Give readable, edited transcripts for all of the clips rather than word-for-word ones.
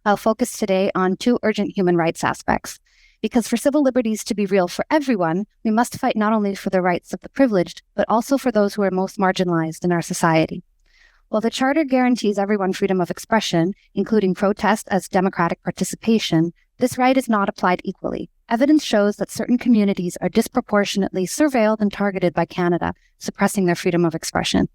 I'll focus today on two urgent human rights aspects. Because for civil liberties to be real for everyone, we must fight not only for the rights of the privileged, but also for those who are most marginalized in our society. While the Charter guarantees everyone freedom of expression, including protest as democratic participation, this right is not applied equally. Evidence shows that certain communities are disproportionately surveilled and targeted by Canada, suppressing their freedom of expression.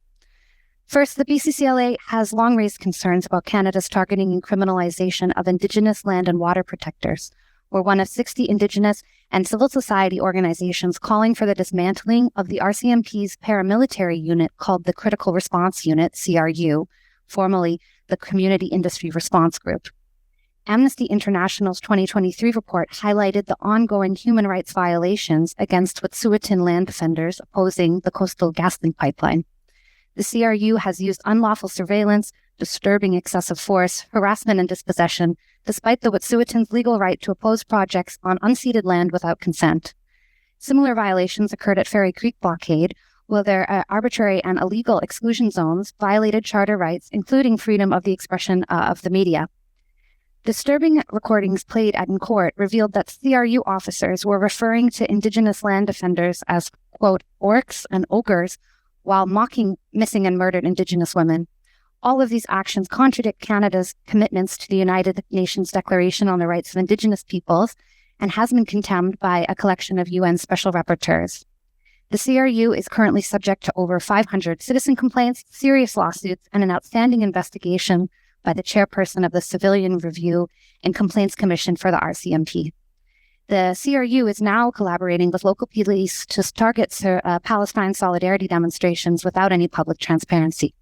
First, the BCCLA has long raised concerns about Canada's targeting and criminalization of Indigenous land and water protectors. We're one of 60 Indigenous and civil society organizations calling for the dismantling of the RCMP's paramilitary unit called the Critical Response Unit, CRU, formerly the Community Industry Response Group. Amnesty International's 2023 report highlighted the ongoing human rights violations against Wet'suwet'en land defenders opposing the Coastal GasLink pipeline. The CRU has used unlawful surveillance, disturbing excessive force, harassment, and dispossession, despite the Wet'suwet'en's legal right to oppose projects on unceded land without consent. Similar violations occurred at Ferry Creek blockade, where their arbitrary and illegal exclusion zones violated charter rights, including freedom of the expression of the media. Disturbing recordings played in court revealed that CRU officers were referring to Indigenous land defenders as, quote, orcs and ogres, while mocking missing and murdered Indigenous women. All of these actions contradict Canada's commitments to the United Nations Declaration on the Rights of Indigenous Peoples and has been condemned by a collection of UN special rapporteurs. The CRU is currently subject to over 500 citizen complaints, serious lawsuits, and an outstanding investigation by the chairperson of the Civilian Review and Complaints Commission for the RCMP. The CRU is now collaborating with local police to target Palestine solidarity demonstrations without any public transparency.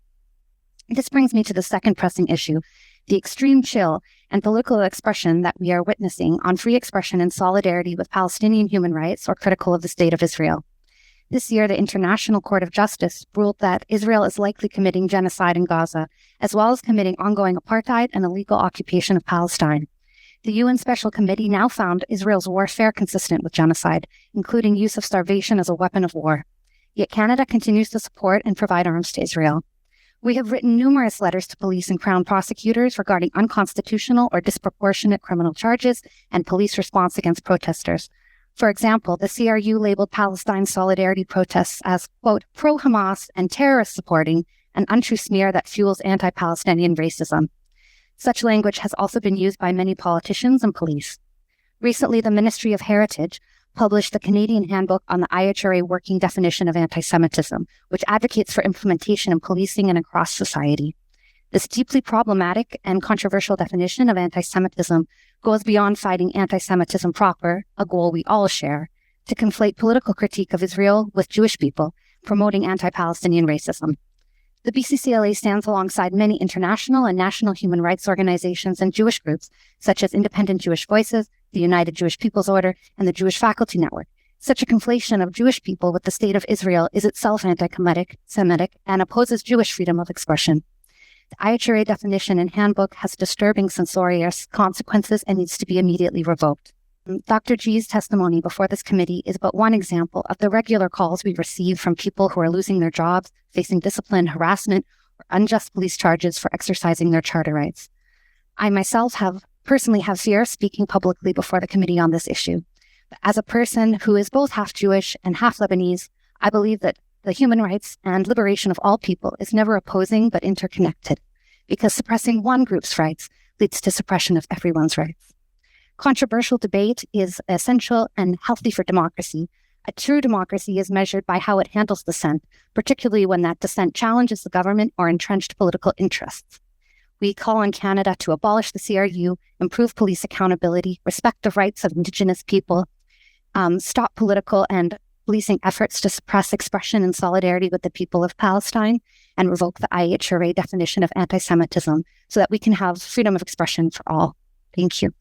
This brings me to the second pressing issue, the extreme chill and political expression that we are witnessing on free expression in solidarity with Palestinian human rights or critical of the State of Israel. This year, the International Court of Justice ruled that Israel is likely committing genocide in Gaza, as well as committing ongoing apartheid and illegal occupation of Palestine. The UN Special Committee now found Israel's warfare consistent with genocide, including use of starvation as a weapon of war. Yet Canada continues to support and provide arms to Israel. We have written numerous letters to police and Crown prosecutors regarding unconstitutional or disproportionate criminal charges and police response against protesters. For example, the CRU labeled Palestine solidarity protests as, quote, pro-Hamas and terrorist-supporting, an untrue smear that fuels anti-Palestinian racism. Such language has also been used by many politicians and police. Recently, the Ministry of Heritage published the Canadian Handbook on the IHRA Working Definition of Antisemitism, which advocates for implementation in policing and across society. This deeply problematic and controversial definition of antisemitism goes beyond fighting antisemitism proper, a goal we all share, to conflate political critique of Israel with Jewish people, promoting anti-Palestinian racism. The BCCLA stands alongside many international and national human rights organizations and Jewish groups, such as Independent Jewish Voices, the United Jewish People's Order, and the Jewish Faculty Network. Such a conflation of Jewish people with the State of Israel is itself anti-Semitic, and opposes Jewish freedom of expression. The IHRA definition and handbook has disturbing censorious consequences and needs to be immediately revoked. Dr. G's testimony before this committee is but one example of the regular calls we receive from people who are losing their jobs, facing discipline, harassment, or unjust police charges for exercising their charter rights. I myself personally have fear speaking publicly before the committee on this issue. But as a person who is both half Jewish and half Lebanese, I believe that the human rights and liberation of all people is never opposing but interconnected, because suppressing one group's rights leads to suppression of everyone's rights. Controversial debate is essential and healthy for democracy. A true democracy is measured by how it handles dissent, particularly when that dissent challenges the government or entrenched political interests. We call on Canada to abolish the CRU, improve police accountability, respect the rights of Indigenous people, stop political and policing efforts to suppress expression in solidarity with the people of Palestine, and revoke the IHRA definition of antisemitism so that we can have freedom of expression for all. Thank you.